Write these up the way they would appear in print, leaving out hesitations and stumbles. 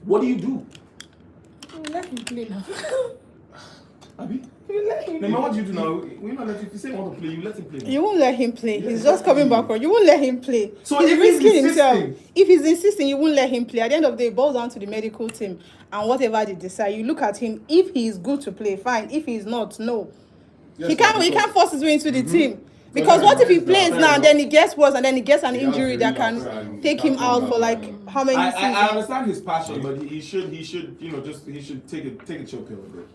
what do you do? Let him play now. Abi? No, what do you do now? We not let you, if you say you want to play, you let him play. You won't let him play. He's just coming backward. You won't let him play. So he's if he's risking insisting, himself. If he's insisting, you won't let him play. At the end of the day, it boils down to the medical team and whatever they decide. You look at him. If he is good to play, fine. If he's not, no. Yes, He can't force his way into the team. Because So what if he that's plays fair now enough. and then he gets worse and then he gets an He injury has that to relax can and take him can't out come for back. like how many seasons? I understand his passion, but he should he should take a chill pill a bit.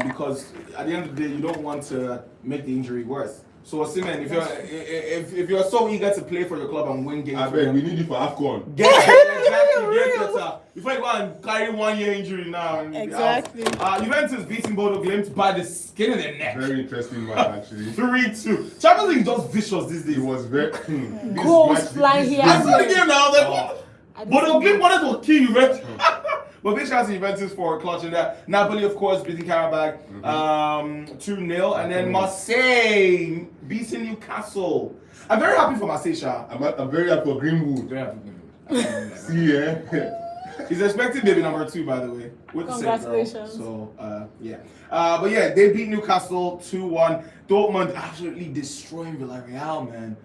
Because at the end of the day, you don't want to make the injury worse. So Osimhen, if you're so eager to play for your club and win games, I bet we need you for AFCON. get better before you go and carry 1 year injury now. And Exactly. Juventus beating Bodo Glimt by the skin of their neck. Very interesting match actually. 3-2. Champions League is just vicious these days. It was very Goals flying here. I saw the game now. I was like, I didn't Bodo see Glimt it. wanted to kill Juventus. But big shout out to Juventus for clutching that. Napoli, of course, beating Karabakh 2-0. And then Marseille beating Newcastle. I'm very happy for Marseille, Sha. I'm very happy for Greenwood. Very happy for him. See, yeah. He's expecting baby number 2, by the way. With the same girl. Congratulations. So, yeah. But yeah, they beat Newcastle 2-1. Dortmund absolutely destroying Villarreal, man.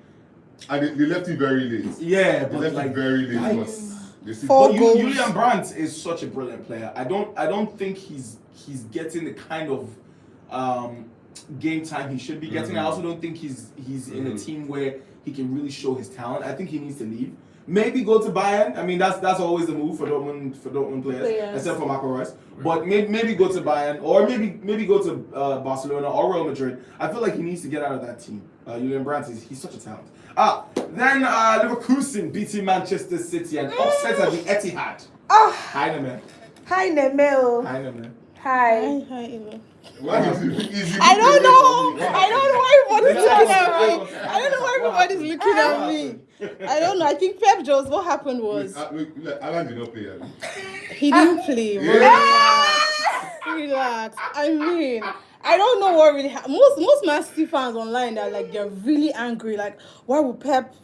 And they left it very late. Yeah, They but left like it very late. I- But they see- Four But goals. Julian Brandt is such a brilliant player. I don't think he's getting the kind of game time he should be getting. I also don't think he's in a team where he can really show his talent. I think he needs to leave. Maybe go to Bayern. I mean, that's always the move for Dortmund players, except for Marco Reus. But maybe go to Bayern, or maybe go to Barcelona or Real Madrid. I feel like he needs to get out of that team. Julian Brandt he's such a talent. Then Leverkusen beating Manchester City and upset at the Etihad. Hi, man. Hi, Nemel. Hi, man. Hi. Hi, Elo. Why is it I don't know. Why? I don't know why everybody's looking at Yeah. me. I don't know why everybody's looking at me. I don't know. I think Pep Jones, what happened was Alan did not play. he didn't play. Relax. I mean, I don't know what really happened. Most Man City fans online are like, they're really angry. Like, why would Pep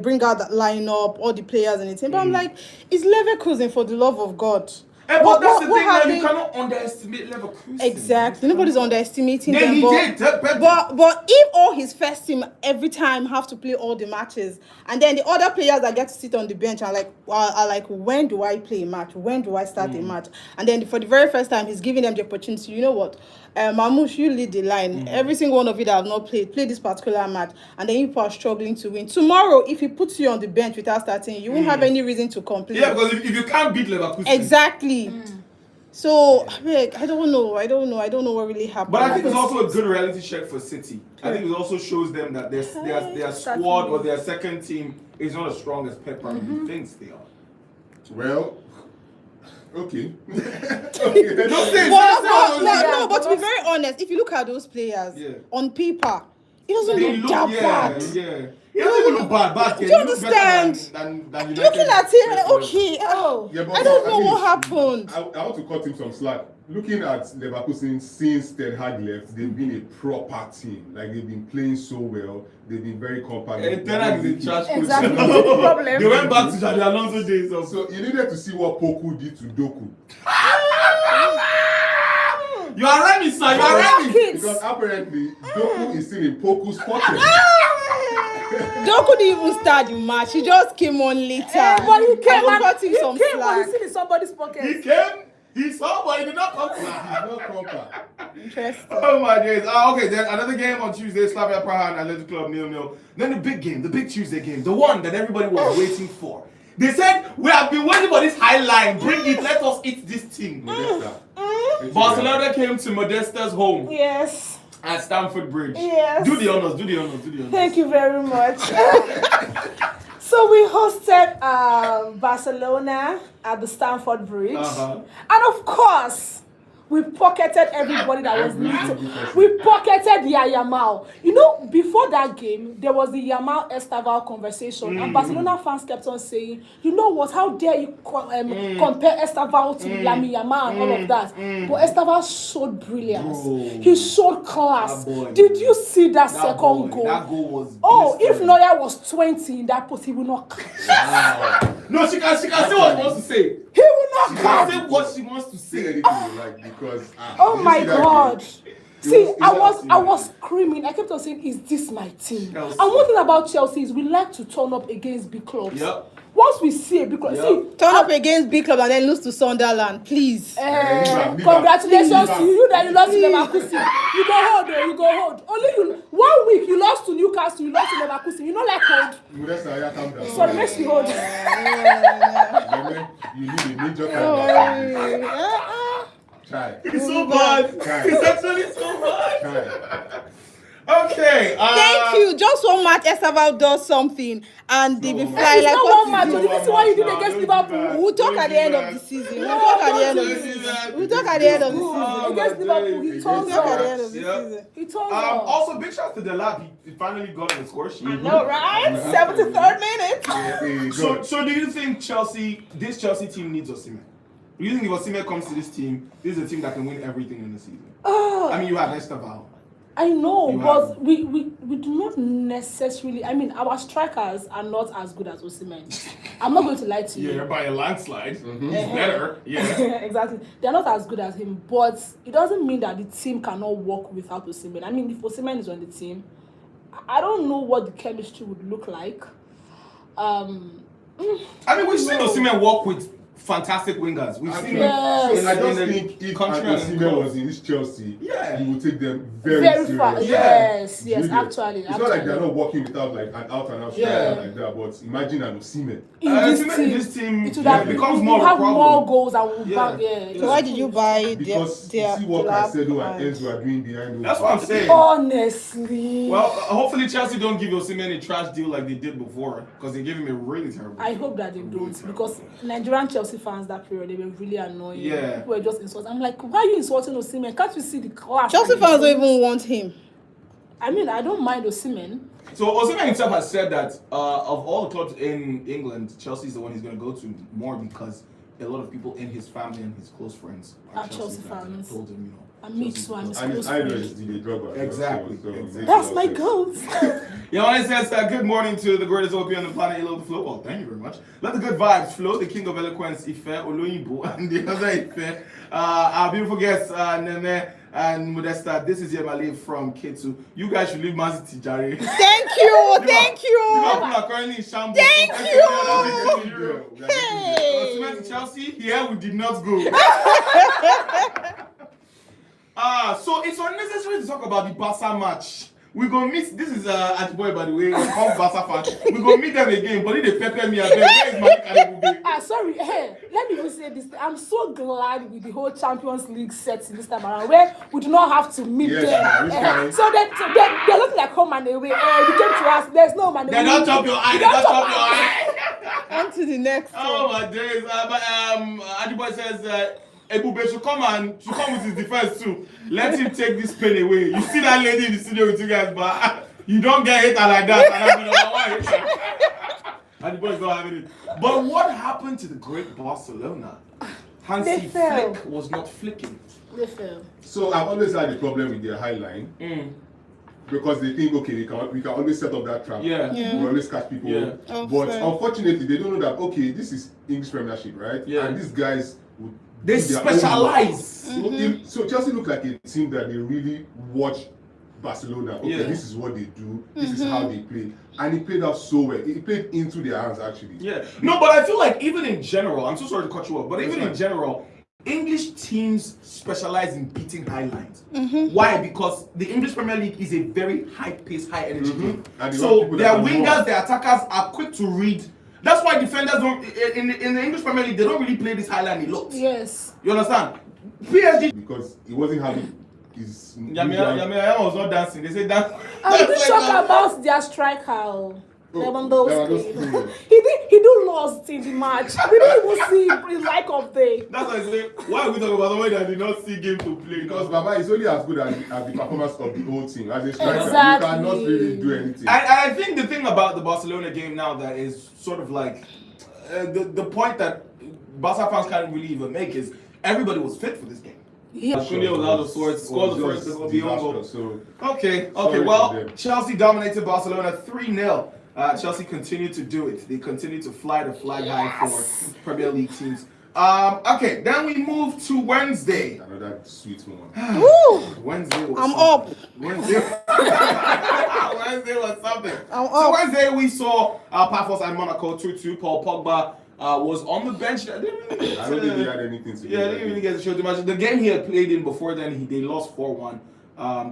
bring out that lineup, all the players and the team? But I'm like, it's Leverkusen, for the love of God. Hey, but that's the thing, man. happened? You cannot underestimate Leverkusen. Exactly. Nobody's underestimating Yeah, them. he but, did. Pep- but if all his first team every time have to play all the matches, and then the other players that get to sit on the bench are like, when do I play a match? When do I start a match? And then for the very first time, he's giving them the opportunity. You know what? Mamouche, you lead the line. Every single one of you that have not played, play this particular match. And then you are struggling to win. Tomorrow, if he puts you on the bench without starting, you won't have any reason to complain. Yeah, because if you can't beat Leverkusen. Exactly. So, I don't know what really happened. But I think it's also a good reality check for City. I think it also shows them that their squad or their second team is not as strong as Pep probably thinks they are. Well, okay. Don't say But to be very honest, if you look at those players on paper, it doesn't they look that bad. Yeah. It doesn't even look bad. Do you understand? Than Looking at it, okay, Yeah, but I don't know mean, what happened. I want to cut him some slack. Looking at Leverkusen since Ten Hag left, they've been a proper team. Like, they've been playing so well. They've been very compact. Ten Hag is a trash coach. Exactly. That's the problem. They went back to Xabi Alonso days. So you needed to see what Poku did to Doku. You are right, sir. You are right. Because apparently Doku is still in Poku's pocket. Doku didn't even start the match. He just came on later. But he came I and got him he some came slack. and he's in somebody's pocket. He came. He saw, but he did not come. He's not proper. Interesting. Oh my days. Okay, then another game on Tuesday, Slavia Praha and Athletic Club 0-0. Then the big game, the big Tuesday game, the one that everybody was waiting for. They said, we have been waiting for this high line. Bring it, let us eat this thing. Modesta. Barcelona came to Modesta's home Yes. at Stamford Bridge. Yes. Do the honors. Thank you very much. So we hosted Barcelona at the Stamford Bridge. And of course, we pocketed everybody that was little. We pocketed Yamal. You know, before that game, there was the Yamal Estaval conversation, and Barcelona fans kept on saying, you know what, how dare you compare Estaval to Lamine Yamal and all of that. But Estaval showed brilliance. He showed class. Did you see that second goal? That goal was If Neuer was 20 in that post, he would not catch. No, she can say what she wants to say. He will Say what she wants to Say say. anything you like because. Oh my God. See, It I was- was screaming. I kept on saying, "Is this my team?" Chelsea. And one thing about Chelsea is we like to turn up against big clubs. Yep. Once we see a big club, Yep. see, Turn up against big club and then lose to Sunderland, please. congratulations to you that you lost to Please. Leverkusen. You go hold, though. You go hold. Only you. 1 week you lost to Newcastle. You lost to Leverkusen. You know, like hold. Modesta, calm down. Sorry, makes you hold. You need a major calm down. Try. It's so bad. Try. It's actually so bad. Try. Okay. Thank you. Just one match, Estaval does something and they be flying It's like not what one match. is Did it? you see what you did against Liverpool? We'll talk at the end of the season. We'll talk at the end of the season. We'll talk at the end of the season. Against Liverpool, he told We'll talk at the us. end of the Yep. season. He told us. Also, big shout out to Delap. He finally got on the score sheet. No, right? 73rd minute. Hey, So, go. so do you think this Chelsea team needs Osimhen? Do you think if Osimhen comes to this team, this is a team that can win everything in the season? I mean, you have Esteval. I know, You but have- we do not necessarily. I mean, our strikers are not as good as Osimhen. I'm not going to lie to you. Yeah, by a landslide. He's better. Yeah. Exactly. They're not as good as him, but it doesn't mean that the team cannot work without Osimhen. I mean, if Osimhen is on the team, I don't know what the chemistry would look like. I mean, we've seen Osimhen work with fantastic wingers. We've seen Yes. I just in the think if country and Osimhen club. was in this Chelsea, Yeah. he would take them very Very far. seriously. Yes, You get? actually. It's not like they're not working without like an out and out striker Yeah. like that, but imagine an Osimhen. In Osimhen in this team, it would yeah, have becomes we more of a have problem. more goals and we'll Yeah. back. Yeah. So why did you buy Because their you see what club Caicedo and and- Enzo are doing behind those. That's what I'm saying. Honestly. Well, hopefully Chelsea don't give Osimhen a trash deal like they did before, because they gave him a really terrible. I hope that they don't, because Nigerian Chelsea fans that period, they were really annoying. Yeah. People were just insulting. I'm like, why are you insulting Osimhen? Can't you see the class? Chelsea that fans he's don't doing? even want him. I mean, I don't mind Osimhen. So Osimhen himself has said that of all the clubs in England, Chelsea is the one he's going to go to more because a lot of people in his family and his close friends are Chelsea fans. And fans. told him, you know. And me Chelsea too, I'm is his And close his idol friend. is DJ Drogba. Exactly, So it exactly. makes That's a lot my of sense. goat. Yohanes says, good morning to the greatest OP on the planet, Elo the Flow. Well, thank you very much. Let the good vibes flow, the king of eloquence, Ife, Oloyibo, and the other Ife. Our beautiful guests, Neme and Modesta. This is Yemale from K2. You guys should leave Man City, Jare. Thank you, thank you. Liverpool are currently in shambles. Thank you. you. Hey. Osimhen to Chelsea, here we did not go. So it's unnecessary to talk about the Barca match. We go meet, this is Atiboy by the way, come Barca fan. We go meet them again, but if they pepper me, where is my Kadebube? Sorry, hey, let me even say this. I'm so glad with the whole Champions League setting this time around, where we do not have to meet Yes, them. which kind? So they're looking like home and away. We came to us. There's no man. They don't chop your eye, they don't chop your eye. On to the next Oh one. my days. Adiboy says, Ebube should come with his defense too. Let him take this pain away. You see that lady in the studio with you guys, but you don't get hater like that. And I'm number one hater. Adiboy is not having it. But what happened to the great Barcelona? Hansi They fell. Flick was not flicking. They fail. So I've always had a problem with their high line because they think, okay, we can always set up that trap. Yeah. Yeah. We always catch people. Yeah. Oh, But fair. unfortunately, they don't know that, okay, this is English Premiership, right? Yeah. And these guys would They do their own specialize. work. So Chelsea look like a team that they really watch Barcelona. Okay, Yeah. this is what they do. This is how they play. And it played out so well. It played into their hands, actually. Yeah. No, but I feel like even in general, I'm so sorry to cut you off, but even in general, English teams specialize in beating high lines. Why? Because the English Premier League is a very high-paced, high-energy game. And they want So people their that can wingers, run. their attackers are quick to read. That's why defenders don't in the English Premier League they don't really play this high line a lot. Yes. You understand? PSG. Because he wasn't having his. Yamia was not dancing. They say that. I'm just shocked about their striker. Lewandowski. Lewandowski. he do lost in the match. We didn't even see his like of day. That's why I say, why are we talking about somebody that did not see game to play? Because Baba is only as good as the performance of the whole team. As a striker, Exactly. you cannot really do anything. And I think the thing about the Barcelona game now that is sort of like the point that Barca fans can't really even make is everybody was fit for this game. Yeah. Kunde was out of sorts, scored the first Just beyond goal. disastrous, so Okay, Sorry well, for them. Chelsea dominated Barcelona 3-0. Chelsea continued to do it. They continue to fly the flag high for Premier League teams. Okay, then we move to Wednesday. Another sweet one. Woo! Wednesday was I'm something. up. Wednesday was something. I'm So up. Wednesday we saw Pafos and Monaco 2-2. Paul Pogba was on the bench. I don't think he had anything to do. Yeah, they didn't really get to show too much. The game he had played in before then, they lost 4-1.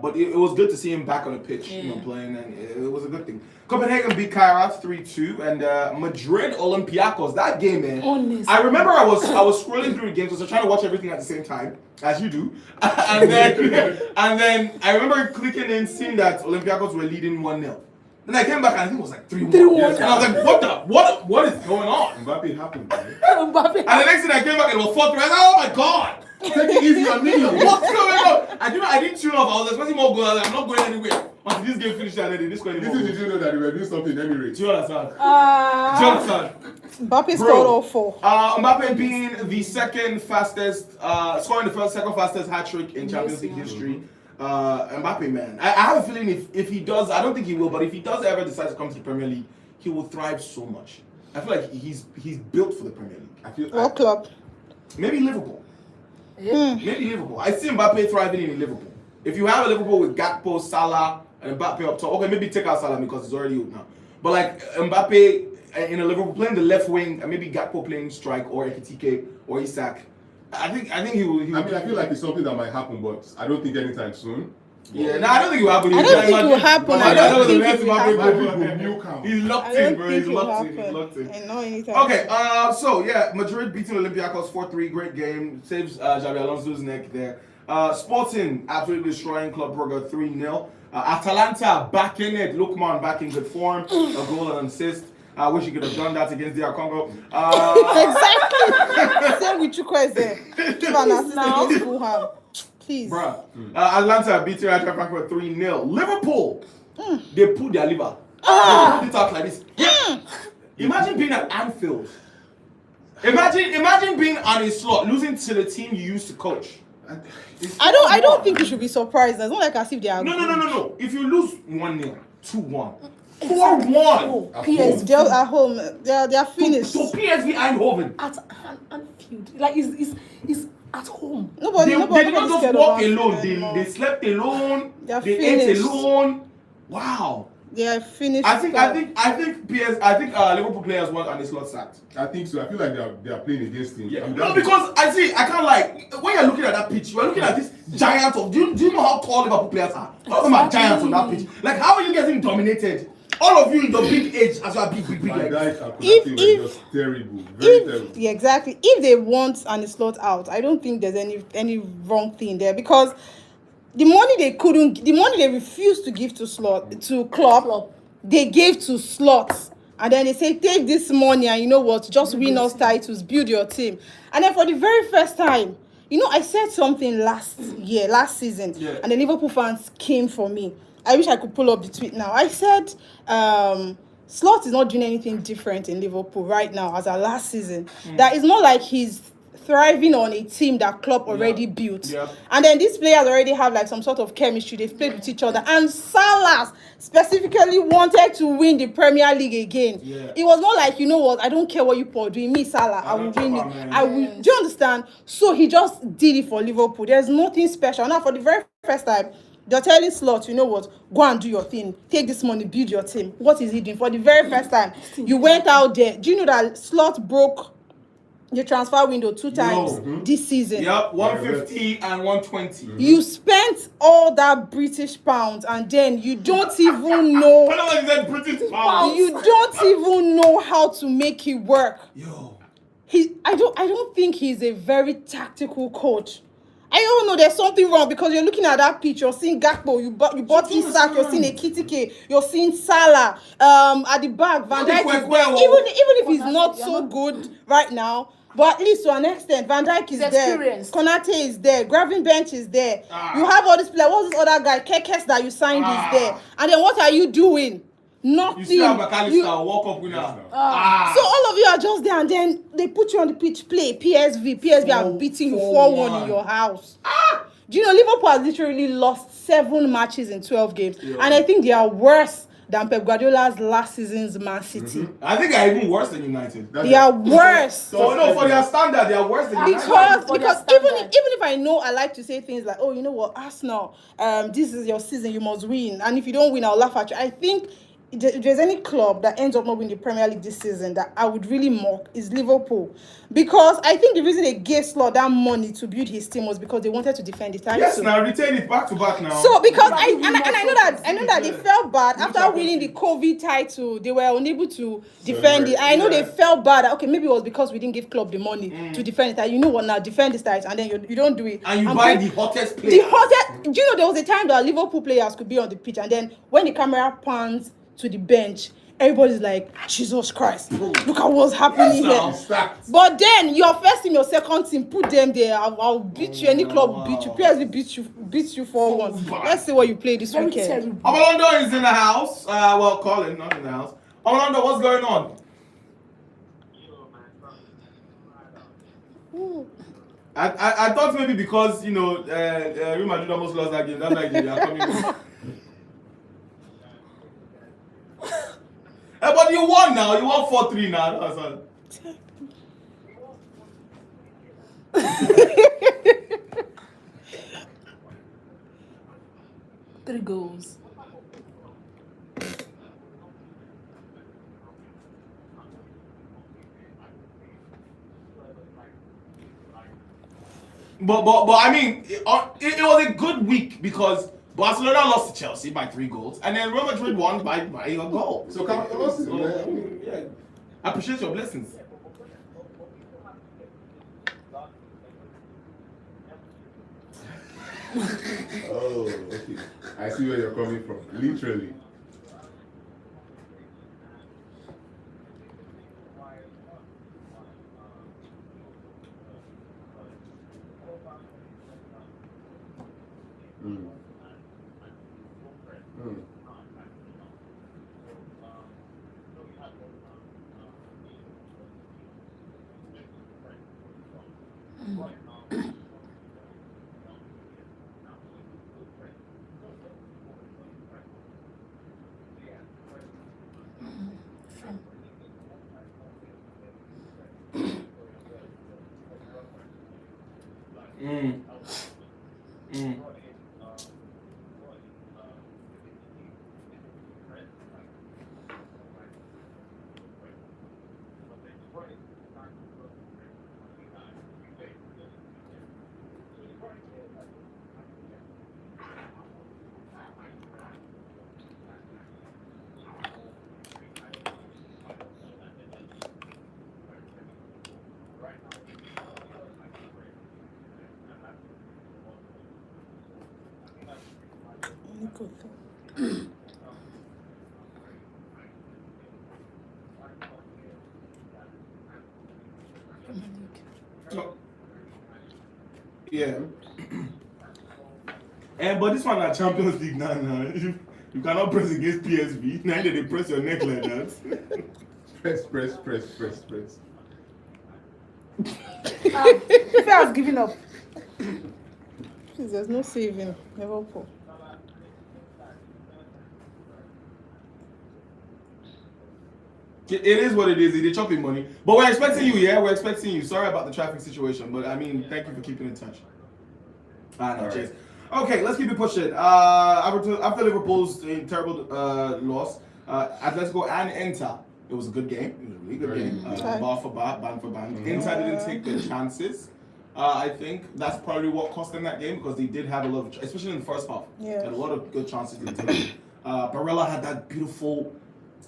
But it was good to see him back on the pitch, playing, and it was a good thing. Copenhagen beat Kairat 3-2, and Madrid Olympiacos. That game, man. Honestly. I remember I was scrolling through the games, so trying to watch everything at the same time, as you do, and then I remember clicking in, seeing that Olympiacos were leading 1-0. Then I came back and I think it was like 3-1. 3-1. Yes, and I was like, what is going on? Mbappe happened, man. Mbappe. And the next thing I came back, it was 4-3. I was like, oh my god! Take it easy on me. What's going on? I didn't tune off. I was expecting more goals. I'm not going anywhere until this game finished and then this going Did you know that they were doing something in Emirates? Do you understand? Do you understand? Mbappe scored all 4. Mbappe being the second fastest, scoring the second fastest hat trick in Champions League history. Mbappe, man. I have a feeling if he does, I don't think he will, but if he does ever decide to come to the Premier League, he will thrive so much. I feel like he's built for the Premier League. What club? Maybe Liverpool. Yeah. Maybe Liverpool. I see Mbappe thriving in Liverpool. If you have a Liverpool with Gakpo, Salah, and Mbappe up top, okay, maybe take out Salah because he's already old now. But like Mbappe in a Liverpool playing the left wing, and maybe Gakpo playing strike or Ekitike or Isak. I think he will. I feel like it's something that might happen, but I don't think anytime soon. Yeah, no, I don't think it will happen. I don't think it will happen. I don't think it will happen. He's locked I in, don't bro. think He's it will locked in. He's happen. locked in. I know anytime. Okay, so yeah, Madrid beating Olympiacos 4-3, great game. Saves Xabi Alonso's neck there. Sporting absolutely destroying Club Brugge 3-0. Atalanta back in it. Lukman back in good form. A goal and an assist. I wish he could have done that against DR Congo. Exactly. Same with Chukwueze. Give an assist against Fulham. Please. Bruh. Atlanta beating Eintracht Frankfurt 3-0. Liverpool, they pulled their liver. They pulled it out like this. Imagine being at Anfield. Imagine being on a slot, losing to the team you used to coach. I don't think you should be surprised. It's not like as if they are. No. If you lose 1-0, 2-1, 4-1, PSV They're at home. They're finished. so PSV Eindhoven. at Anfield. Like it's at home. Nobody They did not just scared walk of Anfield alone. anymore. They slept alone. They're They ate finished. alone. Wow. They are finished. I think Liverpool players want on the slot sacked. I think so. I feel like they are playing against him. Yeah. No, because I can't like when you're looking at that pitch, you're looking at this giant of. Do you know how tall Liverpool players are? All of them are giants on that pitch. Like, how are you getting dominated? All of you in the big age as you are big. Van Like, Dijk and Konate were just terrible. Very terrible. Yeah, exactly. If they want an slot out, I don't think there's any wrong thing there because the money they refused to give to Klopp, they gave to slots. And then they say, take this money and you know what, just win us titles, build your team. And then for the very first time, I said something last season, and the Liverpool fans came for me. I wish I could pull up the tweet now. I said, Slot is not doing anything different in Liverpool right now as our last season. That is not like he's thriving on a team that Klopp already built. Yeah. And then these players already have like some sort of chemistry. They've played with each other. And Salah specifically wanted to win the Premier League again. Yeah. It was not like, you know what, I don't care what you are doing. Me, Salah, I will win it. Man. I will. Do you understand? So he just did it for Liverpool. There's nothing special. Now, for the very first time, they're telling Slot, you know what, go and do your thing. Take this money, build your team. What is he doing? For the very first time, you went out there. Do you know that Slot broke the transfer window 2 times this season? Yep, 150 and 120. You spent all that British pounds and then you don't even know. You don't even know how to make it work. Yo. I don't think he's a very tactical coach. I don't know, there's something wrong because you're looking at that pitch, you're seeing Gakpo, you bought Isak, you're seeing Ekitike, you're seeing Salah, at the back, Van Dijk is there. Even if he's not so good right now, but at least to an extent, Van Dijk is there, Konate is there, Gravenberch is there. You have all these players, what's this other guy, Kekes that you signed is there. And then what are you doing? Nothing. You still have McAllister, walk up winner. So all of you are just there and then they put you on the pitch, play PSV are beating you 4-1 in your house. Do you know Liverpool has literally lost 7 matches in 12 games and I think they are worse than Pep Guardiola's last season's Man City. I think they're even worse than United. They are worse. For their standard, they are worse than United. Because even if I know I like to say things like, oh, you know what, Arsenal, this is your season, you must win, and if you don't win, I'll laugh at you. I think if there's any club that ends up not winning the Premier League this season that I would really mock is Liverpool, because I think the reason they gave Slot that money to build his team was because they wanted to defend the title. Yes, now retain it back to back now. So because I know that they felt bad after winning the COVID title, they were unable to defend it. I know they felt bad. Okay, maybe it was because we didn't give club the money to defend it. You know what? Now defend this title, and then you don't do it. And you buy the hottest player. Do you know there was a time that Liverpool players could be on the pitch, and then when the camera pans to the bench, everybody's like, Jesus Christ, look at what's happening here. But then your first team, your second team, put them there. I'll beat you. Any club will beat you. PSV beat you 4-1. Let's see what you play this weekend. Amalando is in the house. Well, Colin, not in the house. Amalando, what's going on? I thought maybe because Real Madrid almost lost that game. That's why they are coming. But you won now. You won 4-3 now. That's all. 3 goals. But I mean, it was a good week because Barcelona lost to Chelsea by 3 goals, and then Real Madrid won by a goal. So can I lost it? Yeah. I appreciate your blessings. Oh, okay. I see where you're coming from. Literally. Yeah. But this one at Champions League now. You cannot press against PSV. Neither they press your neck like that. Press. If I was giving up. Please, there's no saving. Liverpool. It is what it is. They're chopping money. But we're expecting you, yeah? We're expecting you. Sorry about the traffic situation, but I mean, thank you for keeping in touch. Cheers. Okay, let's keep it pushing. After Liverpool's terrible loss, Atletico and Inter, it was a good game. It was a really good game. Bar for bar, band for band. Inter didn't take their chances. I think that's probably what cost them that game because they did have a lot of, especially in the first half. Yeah. They had a lot of good chances. Barella had that beautiful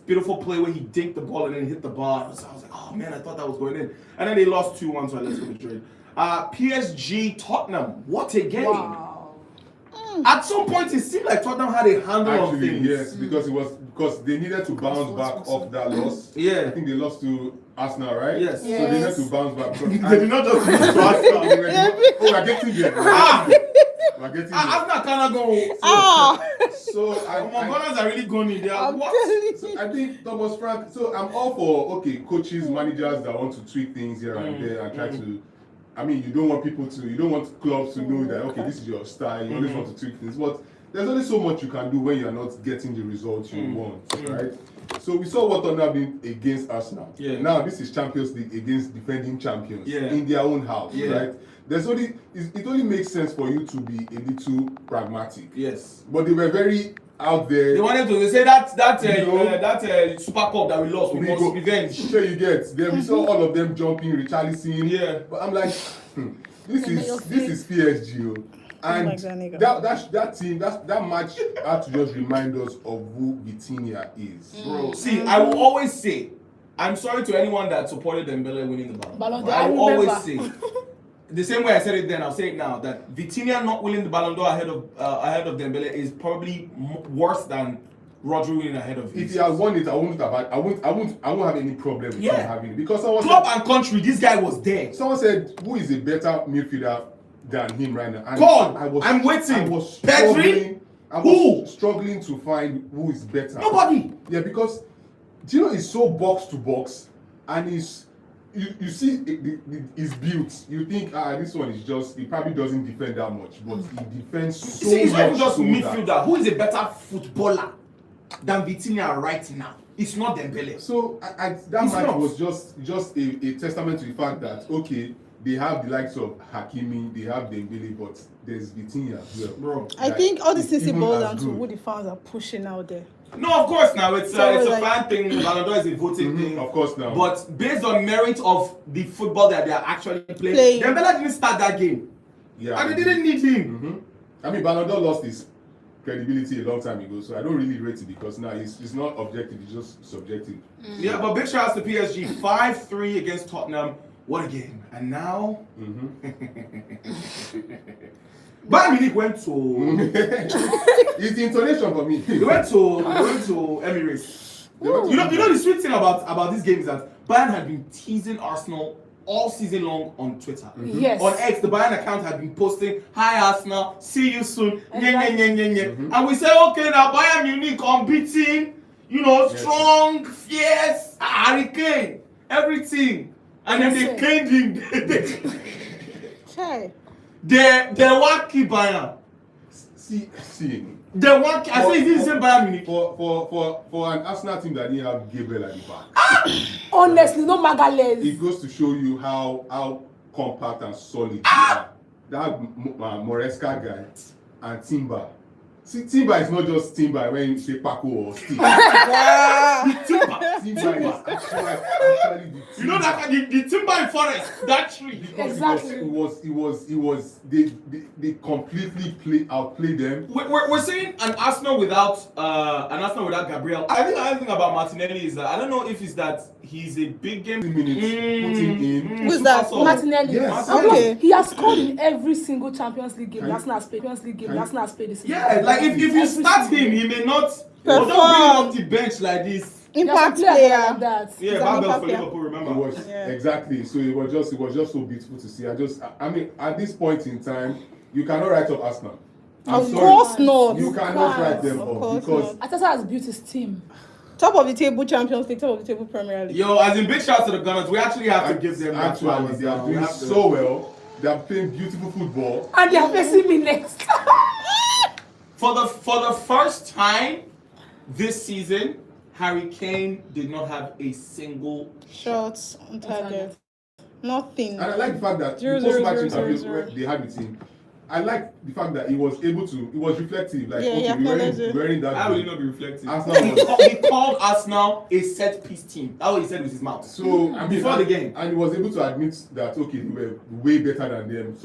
play where he dinked the ball and then hit the bar. So I was like, oh man, I thought that was going in. And then they lost 2-1 to Atletico Madrid. PSG Tottenham, what a game. Wow. At some point, it seemed like Tottenham had a handle on things. Yes, because they needed to bounce back off that loss. Yeah. I think they lost to Arsenal, right? Yes. So they needed to bounce back. They did not just lose to Arsenal. We're getting there. We're getting there. Arsenal cannot go. So Gunners are really going in there. What? So I think Thomas Frank. So I'm all for coaches, managers that want to tweak things here and there and try to. I mean, you don't want clubs to know that this is your style. You always want to tweak things, but there's only so much you can do when you're not getting the results you want, right? So we saw what Tottenham did against Arsenal. Yeah. Now this is Champions League against defending champions Yeah. in their own house, Yeah. right? It only makes sense for you to be a little pragmatic. Yes. But they were very out there. They wanted to say that You know, Super Cup that we lost, we must revenge. Sure you get. Then we saw all of them jumping, Richarlison. Yeah. But I'm like, this is PSG. And that team, that match had to just remind us of who Vitinha is. Bro, see, I will always say, I'm sorry to anyone that supported Dembele winning the Ballon d'Or. I will always say, the same way I said it then, I'll say it now, that Vitinha not winning the Ballon d'Or ahead of Dembele is probably worse than Rodri winning ahead of him. If he had won it, I won't have any problem with him having it. Because club and country, this guy was there. Someone said, who is a better midfielder than him right now? And God, I'm waiting. I was Pedri? struggling to find who is better. Nobody. Yeah, because do you know he's so box to box, and you see his built. You think this one is just, he probably doesn't defend that much, but he defends so much. It's not even just so midfielder. that, who is a better footballer than Vitinha right now? It's not Dembele. So that match was just a testament to the fact that okay, they have the likes of Hakimi, they have Dembele, but there's Vitinha as well. Bro, I think all these things even boil as down to good. who the fans are pushing out there. No, of course now it's So, a fan thing. Ballon d'Or is a voting thing. Of course now. But based on merit of the football that they are actually playing. Dembele didn't start that game. Yeah, And they didn't need him. I mean, Ballon d'Or lost his credibility a long time ago, so I don't really rate it because now it's not objective, it's just subjective. Yeah, but big shout outs to PSG. 5-3 against Tottenham. What a game. And now Bayern Munich went to It's the intonation for me. they went to Emirates. You know the sweet thing about this game is that Bayern had been teasing Arsenal all season long on Twitter. Yes. On X, the Bayern account had been posting, "Hi Arsenal, see you soon." And we say, okay, now Bayern Munich unbeaten, strong, fierce, hurricane, everything. And then they caned him. Chai. They're wacky Bayern. See. They're wacky. I say this is the same Bayern Munich. For an Arsenal team that didn't have Gabriel at the back. Honestly, no Magales. It goes to show you how compact and solid they are. That Moresca guy and Timber. See, Timber is not just Timber when you say Paco or Steve. Timber is actually the Timber. You know that the Timber in Forest, that tree. Exactly. It was they completely outplayed them. We're seeing an Arsenal without Gabriel. I think another thing about Martinelli is that I don't know if it's that he's a big game. 2 minutes putting in. Who's that? Martinelli. Yes. Okay. He has scored in every single Champions League game. Arsenal has played. Arsenal has played this season. Yeah, like if you start him, he may not don't bring him off the bench like this. Impact Like player. that. Yeah, back bell for Liverpool, remember? It was exactly. So it was just so beautiful to see. I mean, at this point in time, you cannot write off Arsenal. Of course not. You cannot write them Of off course because not. Ateta has built his team. Top of the table Champions League, top of the table Premier League. Yo, as in big shout out to the Gunners, we actually have to give them that actually they are doing so well. They are playing beautiful football. And they are facing me next. For the first time this season, Harry Kane did not have a single Shots on target. Nothing. And I like the fact that the post-match interviews they had with him, I like the fact that he was reflective. Like, wearing that. How will you not be reflective? Arsenal he called Arsenal a set-piece team. That's what he said with his mouth. So before the game. And he was able to admit that, okay, they were way better than them.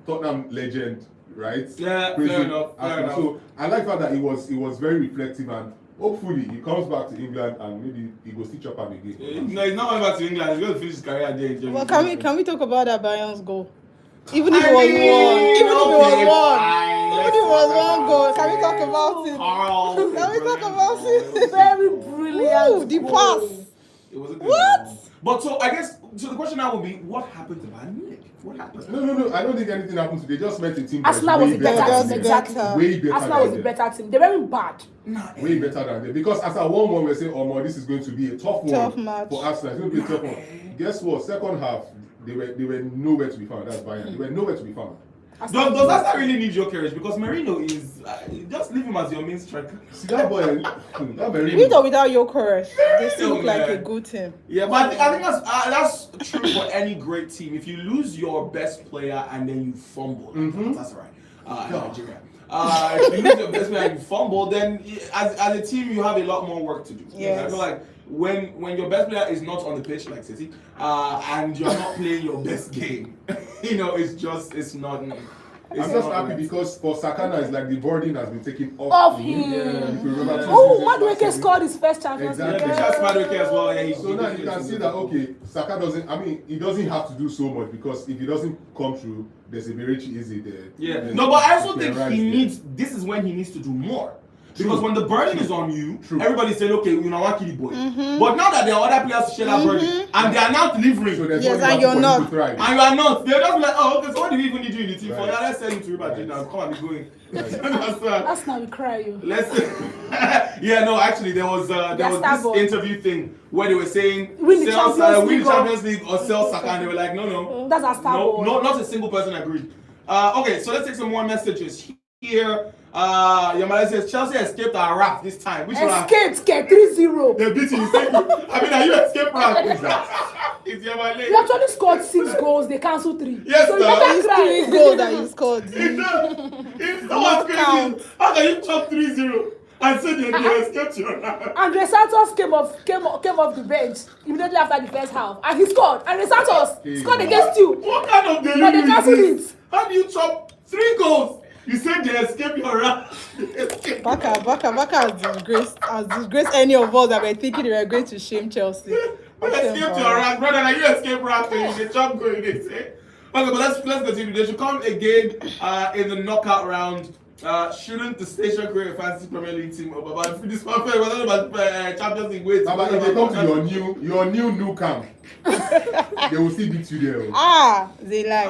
Tottenham legend, right? Yeah, fair enough. So I like the fact that he was very reflective, and hopefully he comes back to England and maybe he goes stitch up him again. No, he's not going back to England. He's going to finish his career there in Germany. Well, can we talk about that Bayern's goal? Even if it was one goal, can we talk about it? Can we talk about it? Very brilliant. Ooh, the pass. It was a good What? goal. But so I guess the question now will be, what happened to Bayern Munich? What happened? No. I don't think anything happened to them. They just met a team Arsenal was the better team. than them. Exactly. Way better Arsenal was than the them. better team. They weren't bad. Way better than them. Because as a 1-1, we're saying, oh, this is going to be a tough match for Arsenal. It's going to be a tough one. Guess what? Second half, they were nowhere to be found. That's Bayern. They were nowhere to be found. Does that really need Jokeres? Because Merino is just leave him as your main striker. See that boy, that Merino. With or without Jokeres, they still look like a good team. Yeah, but I think that's true for any great team. If you lose your best player and then you fumble, that's right. Nigeria. If you lose your best player and you fumble, then as a team you have a lot more work to do. Yes. I feel like when your best player is not on the pitch like City, and you're not playing your best game, it's not. I'm just happy because for Sakana, it's like the burden has been taken Off him. him. If you remember Madueke scored his first Champions League. Exactly. Just Madueke as well. Yeah, So now you can see that Saka he doesn't have to do so much because if he doesn't come through, there's a very easy there. Yeah. No, but I also think this is when he needs to do more. Because when the burden is on you, everybody's saying, okay, you know what, Kili boy. But now that there are other players to share that burden, and they are now delivering. So yes, and you're not. And you are not. They're just like, oh, okay, so what do we even need you in the team for? Yeah, let's send you to River now. Come on, be going. That's now we cry you. Actually, there was this interview thing where they were saying, win the Champions League or sell Saka, and they were like, no. That's a star boy. No, not a single person agreed. Okay, so let's take some more messages here. Yamale says Chelsea escaped our wrath this time. Which escaped, get 3-0. They beat you. Are you escaped wrath? It's Yamale. You actually scored 6 goals, they cancelled 3. Yes, so you better cry. 3 goals that you scored. It's so crazy. How can you chop 3-0 and say they escaped your wrath? Andre Santos came off the bench immediately after the first half, and he scored. Andre Santos scored against you. What kind of But they cancelled it. How do you chop 3 goals? You said they escaped your wrath. Barca has disgraced any of us that were thinking they were going to shame Chelsea. You escaped your wrath, brother. Like you escaped wrath, and you chop going. They say. Okay, but let's continue. They should come again in the knockout round. Shouldn't the station create a fantasy Premier League team? But this one, we're talking about Champions League. Wait, if they come to your new camp, they will still beat you there. They like.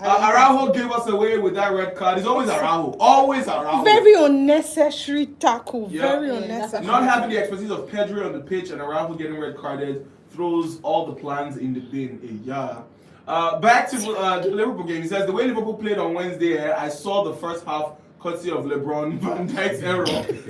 Araujo gave us away with that red card. It's always Araujo. Very unnecessary tackle. Very unnecessary. Not having the expertise of Pedri on the pitch and Araujo getting red carded throws all the plans in the bin. Back to the Liverpool game. He says the way Liverpool played on Wednesday, I saw the first half courtesy of LeBron Van Dijk's error.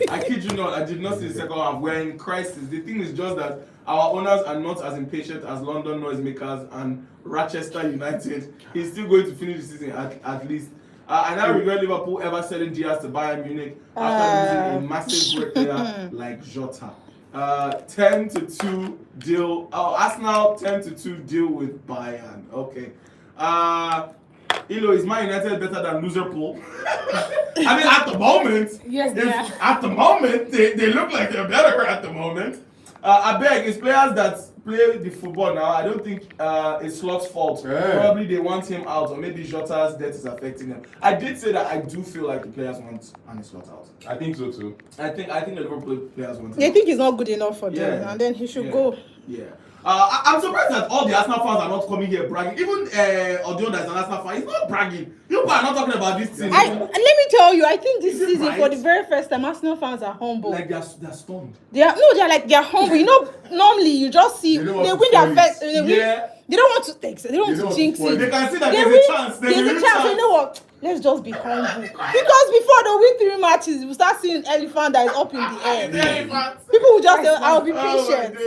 I kid you not, I did not see the second half. We're in crisis. The thing is just that our owners are not as impatient as London noisemakers and Rochester United. He's still going to finish the season at least. And I regret Liverpool ever selling Diaz to Bayern Munich after losing a massive great player like Jota. 10-2 deal. Arsenal 10-2 deal with Bayern. Okay. Is Man United better than Liverpool? I mean, at the moment, yes, they are. At the moment, they look like they're better at the moment. I beg, it's players that play the football now. I don't think it's Slot's fault. Yeah. Probably they want him out, or maybe Jota's death is affecting him. I did say that I do feel like the players want Arne Slot out. I think so too. I think the Liverpool players want him They out. think he's not good enough for them, and then he should go. Yeah. I'm surprised that all the Arsenal fans are not coming here bragging. Even Odion that's an Arsenal fan, he's not bragging. You are not talking about this team. Let me tell you, I think this season, for the very first time, Arsenal fans are humble. Like they're stunned. They're humble. You know, normally you just see they win their first. They don't want to take. They don't want to jinx it. They can see that there's a chance. There's a chance. You know what? Let's just be humble. Because before they win 3 matches, you start seeing elephant that is up in the air. People will just say, "I'll be patient."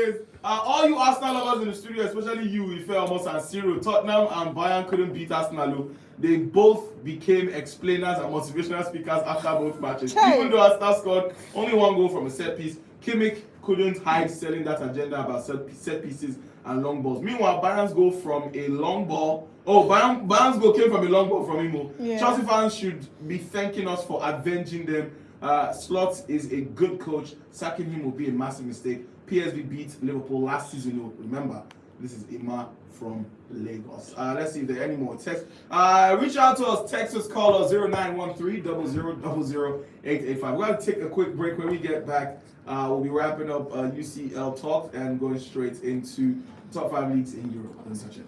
All you Arsenal lovers in the studio, especially you, Ife almost and Cyril, Tottenham and Bayern couldn't beat Arsenal. They both became explainers and motivational speakers after both matches. Even though Arsenal scored only 1 goal from a set piece, Kimmich couldn't hide selling that agenda about set pieces and long balls. Meanwhile, Bayern's goal from a long ball. Bayern's goal came from a long ball from Imo. Yeah. Chelsea fans should be thanking us for avenging them. Slot is a good coach. Sacking him would be a massive mistake. PSV beat Liverpool last season. Remember, this is Ima from Lagos. Let's see if there are any more texts. Reach out to us. Text us, call us 0913-0000-885. We're going to take a quick break. When we get back, we'll be wrapping up UCL talk and going straight into top 5 leagues in Europe. Let's touch it.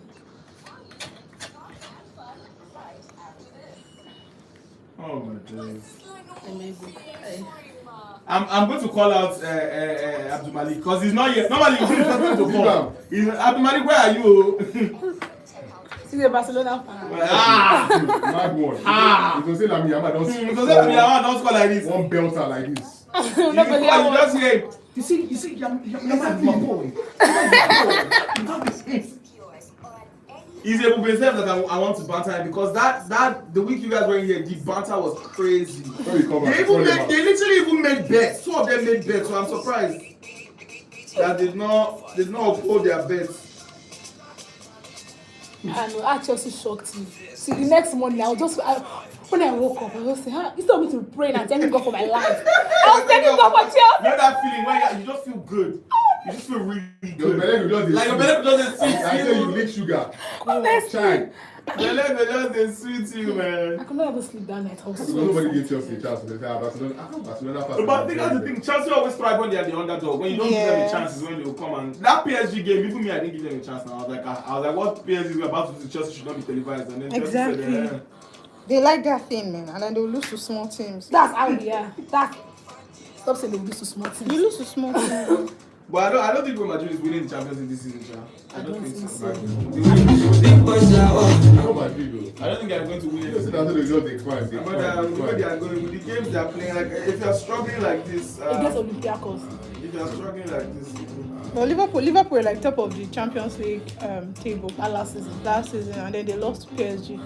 Oh my days. Amazing. I'm going to call out Abdul Malik because he's not here. Normally he's the first one to call. Abdul Malik, where are you? She's a Barcelona fan. Mad one. You can say Lamine Yamal don't score like this. one belter like this. You just hear, you see, Yamal. He's able to himself that I want to banter him because that the week you guys were in here, the banter was crazy. They literally even made bets. Two of them made bets, so I'm surprised that did not uphold their bets. I know, I Chelsea shocked me. See, the next morning, when I woke up, I was saying, instead of me to pray and thanking God for my life, I was thanking God for Chelsea. You know that feeling when you just feel good. You just feel really good. Like your belly doesn't sweet you. I say you lick sugar. Honestly. Your belly doesn't sweet you, man. I could not ever sleep that night. Nobody gave Chelsea a chance. They say Barcelona. But I think that's the thing. Chelsea always thrive when they are the underdog. When you don't give them a chance is when they will come and that PSG game. Even me, I didn't give them a chance. Now I was like, what PSG is about to do? Chelsea should not be televised. And then Exactly. Chelsea said, They like that thing, man, and then they will lose to small teams. That's how we are. Stop saying they will lose to small teams. You lose to small teams. But I don't think Real Madrid is winning the Champions League this season, I don't think so. I don't think they're going to win it. They But the way they are going with the games they are playing, like if you are struggling like this, Against Olympiacos. if you are struggling like this, Well, Liverpool were like top of the Champions League table Last season. last season, and then they lost to PSG.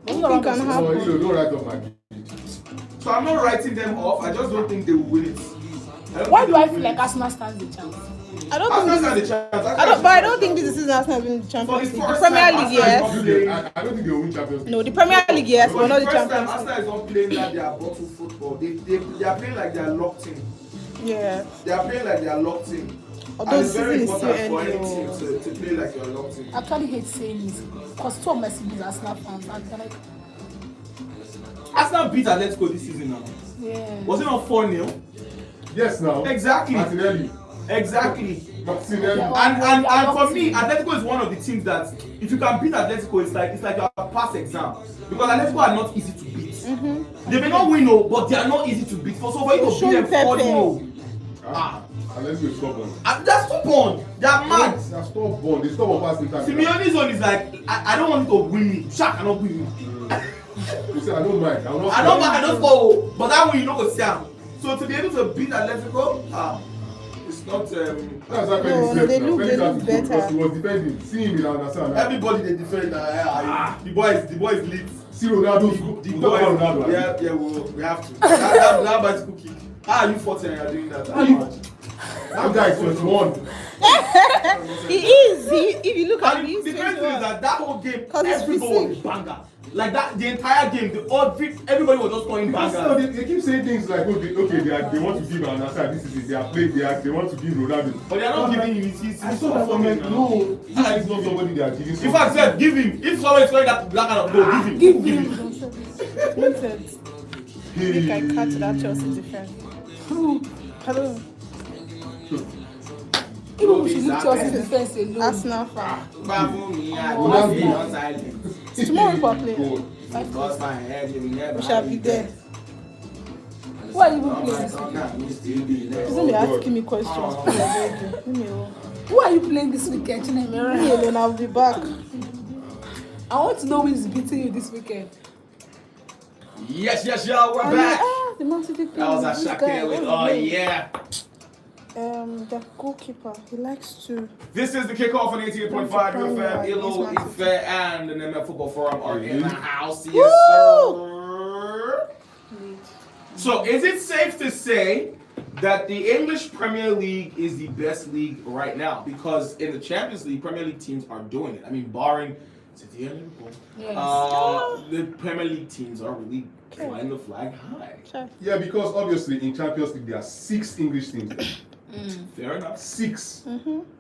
But What do you think can happen? So don't write off Madrid. so I'm not writing them off. I just don't think they will win it. Why do I feel like Arsenal stands the chance? I don't Arsenal think. stand the chance. But I don't think this is season Arsenal will win the For Champions the League. The first Premier time, League, Arsenal yes. is I don't think they will win Champions League. No, the Premier League, yes, but not the first time Champions Arsenal League. is not playing like they are bottle football. They are playing like they are locked in. Yeah. They are playing like they are locked in. Although And it's very season is still important for any ending. team to play like you are locked in. I actually hate saying this because two of my siblings are Arsenal fans and they're like, Arsenal beat Atletico this season now. yeah. Was it not 4-0? Yes, now. Exactly. Martinelli. Exactly. Martinelli. And for me, Atletico is one of the teams that if you can beat Atletico, it's like a pass exam. Because Atletico are not easy to beat. They may not win, but they are not easy to beat. So for you to beat them 4-0. Unless you stop on. They're stubborn. They're mad. They're stubborn. They stop on passing time. Simeone's one is like, I don't want you to win me. Shaq cannot win me. You say I don't mind. I don't score. But that way you know go see am. So to be able to beat Atletico, it's not. That's how Felix No, said they now. look Felix better. because he was defending. See him, he'll understand. Everybody they defend. The boys lit. See Ronaldo. The Talk boys. about Ronaldo. Yeah, we have to. That bicycle kick. How are you 40 and you're doing that? That guy is 21. He is. If you look at And him, the he's crazy thing is 21. that whole game, Because he's everybody was physique. banger. Like that, the entire game, everybody was just scoring bangers. They keep saying things like, they want to give an answer. This is it. They are playing. They want to give Ronaldo. But they are not giving him. He's I saw that comment. No, this is not somebody they are giving. In fact, said give him. If someone is scoring that black kind of goal, give him. Nonsense. I think I catch that Chelsea defense. Hello. Even we should leave Chelsea defense alone. Arsenal fan. Ronaldo. Tomorrow we are playing. We shall be there. Who are you even playing this weekend? Don't be asking me questions. Please, I beg you. Leave me alone. Who are you playing this weekend? Leave me alone. I'll be back. I want to know who is beating you this weekend. Yes, we're back. The Man City That was a Shaka with, yeah. The goalkeeper, he likes to. This is the kickoff on 88.5 UFM. Ilo, Ife, and the NMF Football Forum are in the house. Yes, sir. So, is it safe to say that the English Premier League is the best league right now? Because in the Champions League, Premier League teams are doing it. I mean, barring City and Liverpool, the Premier League teams are really flying the flag high. Sure. Yeah, because obviously in Champions League there are 6 English teams. Fair enough. 6.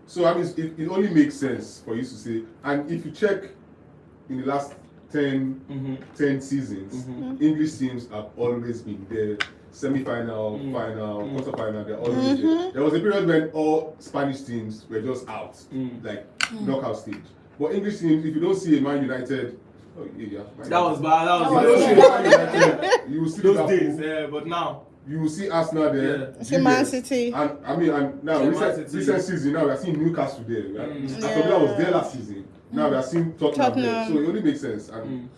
So I mean, it only makes sense for you to say. And if you check in the last 10 seasons, English teams have always been there. Semi-final, final, quarter-final, they're always there. There was a period when all Spanish teams were just out, like knockout stage. But English teams, if you don't see a Man United, That was bad. You will see those Liverpool, days, but now you will see Arsenal there. See Man City. And I mean, and now Yeah, recent season, now we are seeing Newcastle there. Right? Mm. Aston Villa was there last season. Now we are seeing Tottenham there, so it only makes sense. And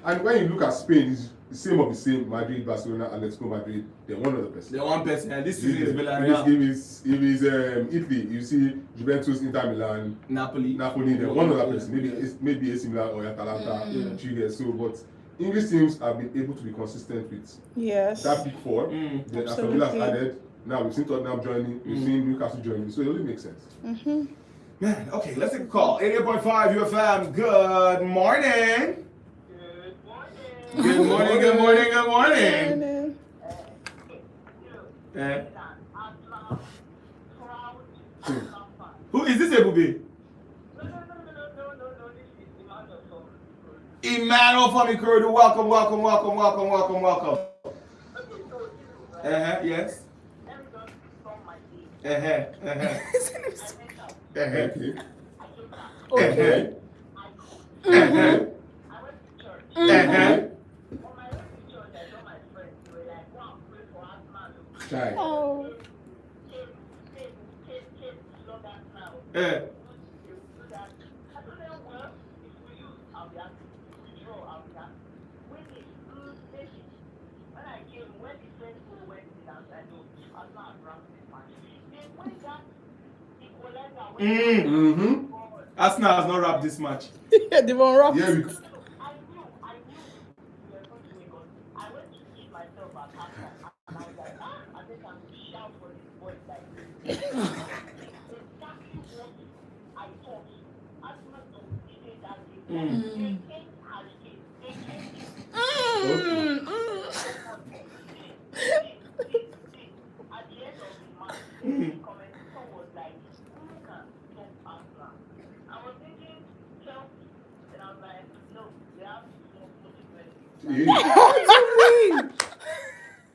and when you look at Spain, it's the same of the same. Madrid, Barcelona, Atletico Madrid. They're one other person. They're one person, and this season is If Villarreal. it's Italy, you see Juventus, Inter Milan, Napoli. they're one other person. Maybe AC Milan or Atalanta, Chile. So, but English teams have been able to be consistent with that big four. Then Aston Villa has added. Now we've seen Tottenham joining, we've seen Newcastle joining, so it only makes sense. Man, okay, let's take a call. 88.5 UFM. Good morning. Good morning. Good morning. Good morning. Who is this, Ebube? Emmanuel from Ikorodu. Welcome. Yes. Oh. Arsenal has not wrapped this match. They won't wrap. Yeah,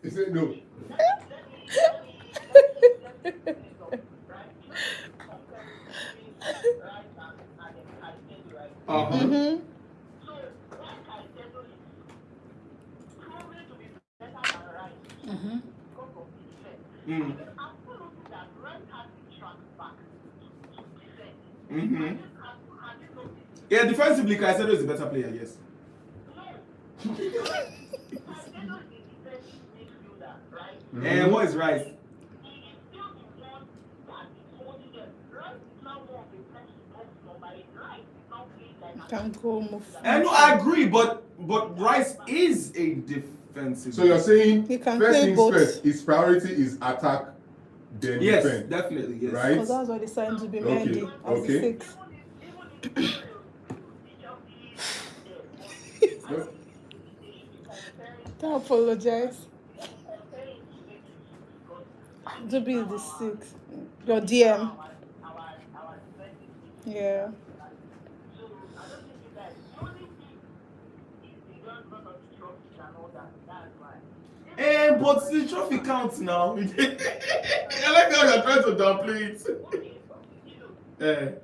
He said no. Yeah, defensively, Caicedo is a better player, yes. And what is Rice? Can go move. And no, I agree, but Rice is a defensive. So you're saying He can first play things both. first, his priority is attack, then yes, defend. definitely, yes. Right? Because that's why they signed to be Okay, Mendy as okay. the 6. Don't apologize. To be the 6. Your DM. Yeah. But the trophy counts now. I like how you're trying to downplay it.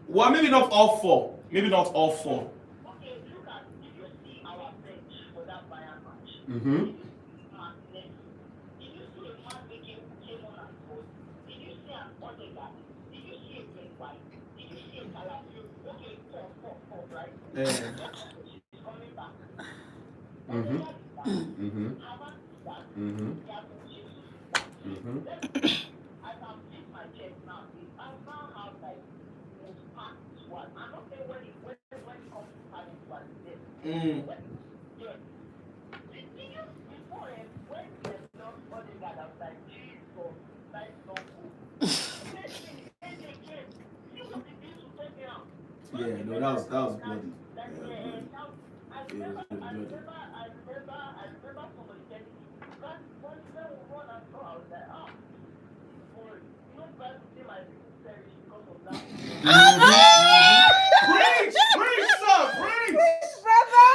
Well, maybe not all 4. Maybe not all 4. Yeah, no, that was bloody. It was bloody. Preach, sir, preach. Brother!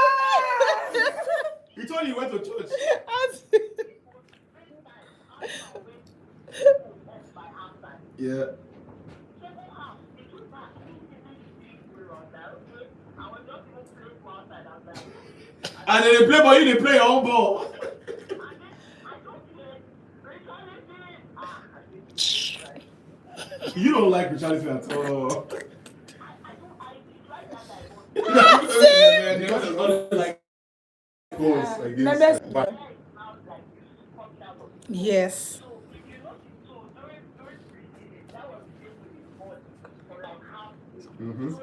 He told you he went to church. Yeah. And then they play ball, you they play your own ball. You don't like Richarlison at all. Like Goals against Members- Bayern. Yes. Mhm.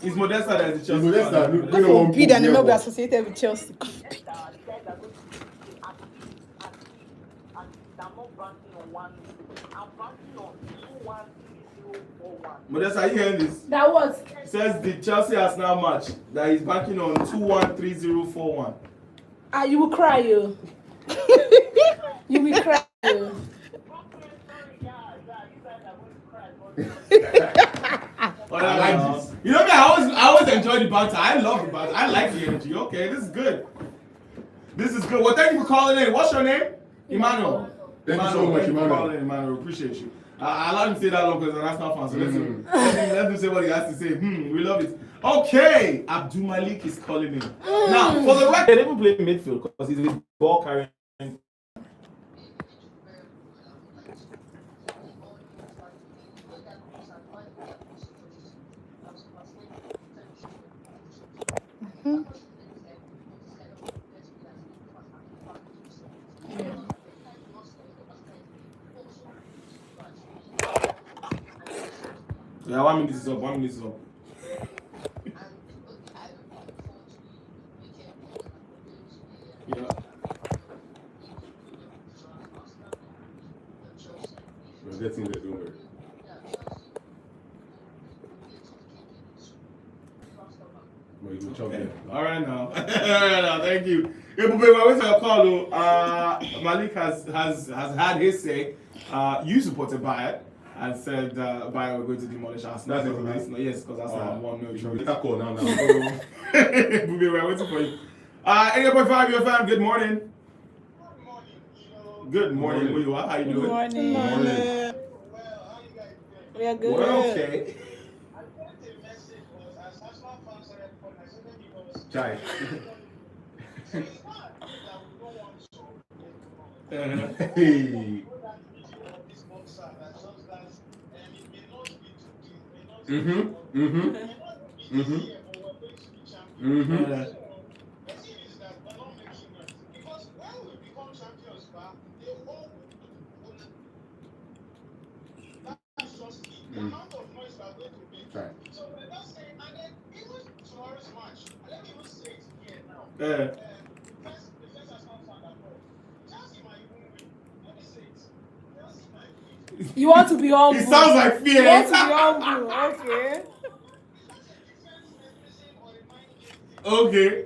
it's Modesta that is the Chelsea. Modesta, fan. no, God no one forbid book and will never. not be associated with Chelsea. Modesta, are you hearing this? That was. Says the Chelsea Arsenal match that he's banking on 213041. You will cry, you. You will cry. You. I like this. You know me, I always enjoy the banter. I love the banter. I like the energy. Okay, this is good. This is good. Well, thank you for calling in. What's your name? Emmanuel. Thank you so much, Thank you for Emmanuel. calling in, Emmanuel. Appreciate you. I allowed him to say that long because he's an Arsenal fan. So let him say what he has to say. We love it. Okay, Abdul Malik is calling in. Now, for the record, they even play midfield because he's a ball carrying. Yeah, 1 minute is up. 1 minute is up. Yeah. We're getting there, don't worry. But you will chop them. All right now. All right now. Thank you. Hey, but we're waiting for a call. Malik has had his say. You supported Bayern and said Bayern were going to demolish Arsenal. That's it, Yes, because Arsenal had 1 You million. should better call now. Bube, we're waiting for you. 88.5 UFM, good morning. Good morning, Good morning. Muyiwa. How you Good doing? morning. Morning. We are good. Well, okay. Chai. Hey. Chai. You want to be humble. It sounds like fear. You want to be humble. Okay. Okay.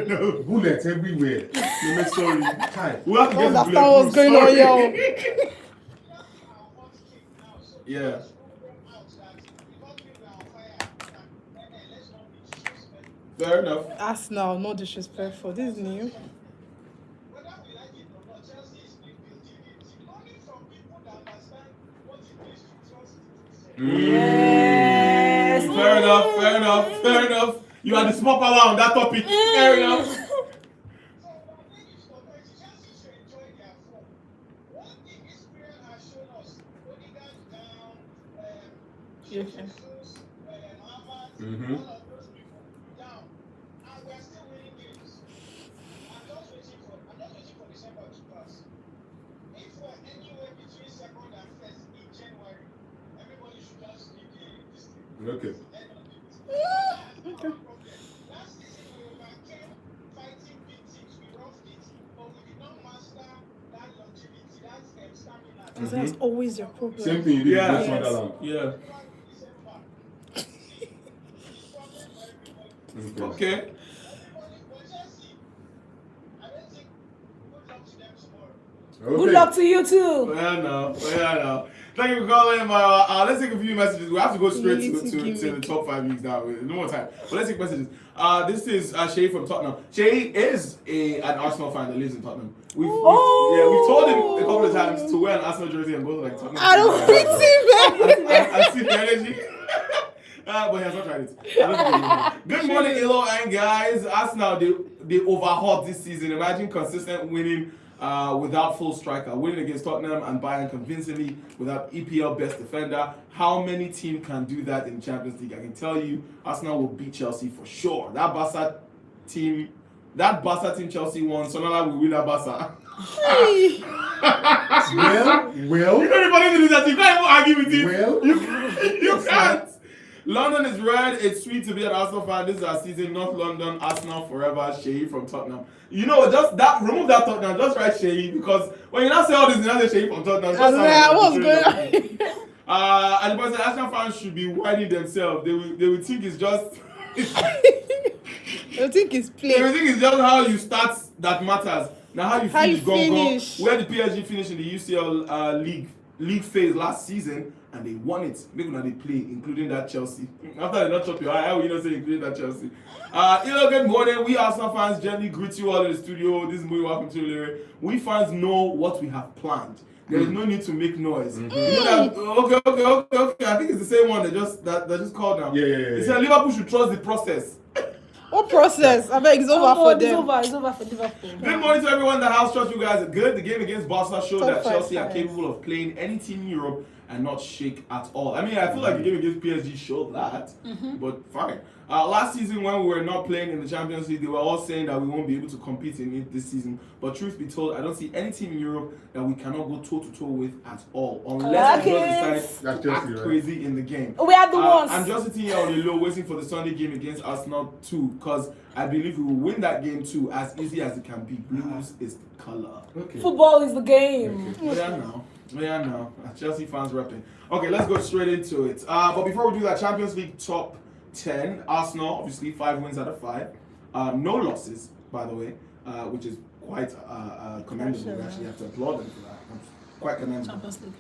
No. Bullets everywhere. No, sorry. Chai. We have to get That's the not what's going on, yo. Yeah. Fair enough. Arsenal, no disrespectful. This is new. Yes. Fair enough. Fair enough. Fair enough. You are the small power on that topic. Fair enough. Okay. Okay. Okay. That's always your problem. Same thing you did Yeah. against Yes. Sunderland. Yeah. Okay. Good luck to you too. Well, no. Thank you for calling. Let's take a few messages. We have to go straight to the top 5 leagues now. No more time. But let's take messages. This is Shay from Tottenham. Shay is an Arsenal fan that lives in Tottenham. We've told him a couple of times to wear an Arsenal jersey and go like Tottenham. I don't think I see the energy. But he has not tried it. I don't think Good morning, Ilo and guys. Arsenal, they overhauled this season. Imagine consistent winning without full striker. Winning against Tottenham and Bayern convincingly without EPL best defender. How many teams can do that in Champions League? I can tell you, Arsenal will beat Chelsea for sure. That Barca team Chelsea won. Sonola will win that Barca. Well. You don't even do that. You can't even argue with it. Well. You can't. London is red. It's sweet to be an Arsenal fan. This is our season. North London, Arsenal forever. Shay from Tottenham. You know, just that. Remove that Tottenham. Just write Shay because when you now say all this, you now say Shay from Tottenham. what's going on? And the person, Arsenal fans should be whining themselves. They will think it's just. I think it's play. They will think it's just how you start that matters. Now how you finish. Where the PSG finished in the UCL league phase last season. And they won it. Make sure they play, including that Chelsea. After they not chop your eye, how will you not say including that Chelsea? Good morning. We Arsenal fans gently greet you all in the studio. This is Mui. Welcome to Lere. We fans know what we have planned. There is no need to make noise. You know that, okay. I think it's the same one that just called now. Yeah. They said Liverpool should trust the process. What process? I bet it's over for them. It's over for Liverpool. Good morning to everyone in the house. Trust you guys are good. The game against Barca showed that Chelsea are five. capable of playing any team in Europe and not shake at all. I mean, I feel like the game against PSG showed that, but fine. Last season when we were not playing in the Champions League, they were all saying that we won't be able to compete in it this season. But truth be told, I don't see any team in Europe that we cannot go toe-to-toe with at all, unless we just decide to act crazy in the game. We are the ones. I'm just sitting here on the low waiting for the Sunday game against Arsenal too, because I believe we will win that game too, as easy as it can be. Blues is the color. Okay. Football is the game. Yeah, now. Chelsea fans repping. Okay, let's go straight into it. But before we do that, Champions League top 10. Arsenal, obviously, 5 wins out of 5. No losses, by the way, which is quite commendable. We actually have to applaud them for that. Quite commendable. Champions League.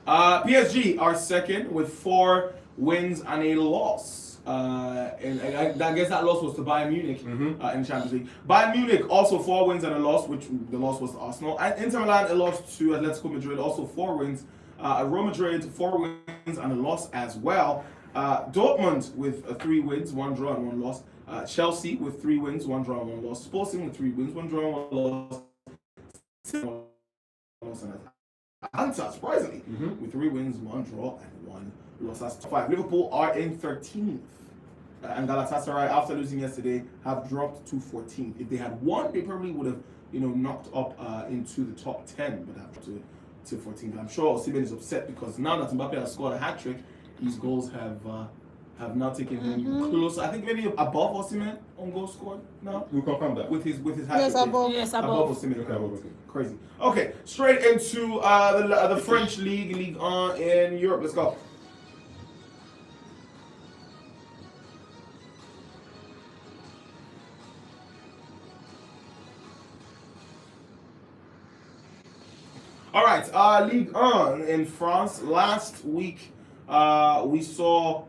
PSG are second with 4 wins and a loss. And I guess that loss was to Bayern Munich in Champions League. Bayern Munich also 4 wins and a loss, which the loss was to Arsenal. And Inter Milan a loss to Atletico Madrid, also 4 wins. Real Madrid 4 wins and a loss as well. Dortmund with 3 wins, 1 draw and 1 loss. Chelsea with 3 wins, 1 draw and 1 loss. Sporting with 3 wins, 1 draw and 1 loss. Atalanta, surprisingly, with 3 wins, 1 draw and 1 loss. That's top 5. Liverpool are in 13th. And Galatasaray, after losing yesterday, have dropped to 14th. If they had won, they probably would have, knocked up into the top 10, but have to 14th. I'm sure Osimhen is upset because now that Mbappe has scored a hat trick, his goals have now taken him close. I think maybe above Osimhen on goals scored now. We'll confirm that. With his hat trick. Yes, above. Osimhen. Okay. Crazy. Okay, straight into the French League 1 in Europe. Let's go. All right, Ligue 1 in France. Last week, we saw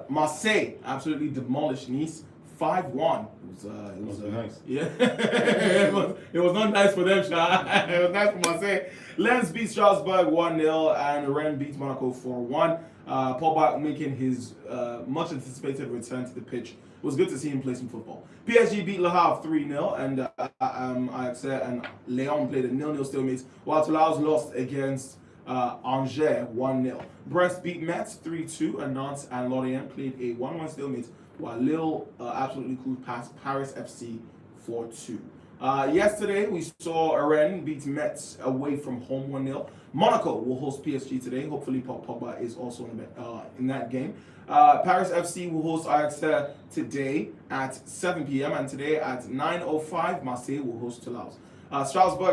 Marseille absolutely demolish Nice, 5-1. It was nice. Yeah, it was not nice for them, Sha. It was nice for Marseille. Lens beat Strasbourg 1-0, and Rennes beat Monaco 4-1. Pogba making his much anticipated return to the pitch. It was good to see him play some football. PSG beat Le Havre 3-0, and Ajax and Lyon played a 0-0 stalemate, while Toulouse lost against Angers 1-0. Brest beat Metz 3-2, and Nantes and Lorient played a 1-1 stalemate, while Lille absolutely cool past Paris FC 4-2. Yesterday, we saw Rennes beat Metz away from home 1-0. Monaco will host PSG today. Hopefully, Pogba is also in that game. Paris FC will host Ajax today at 7 p.m. and today at 9:05, Marseille will host Toulouse. Strasbourg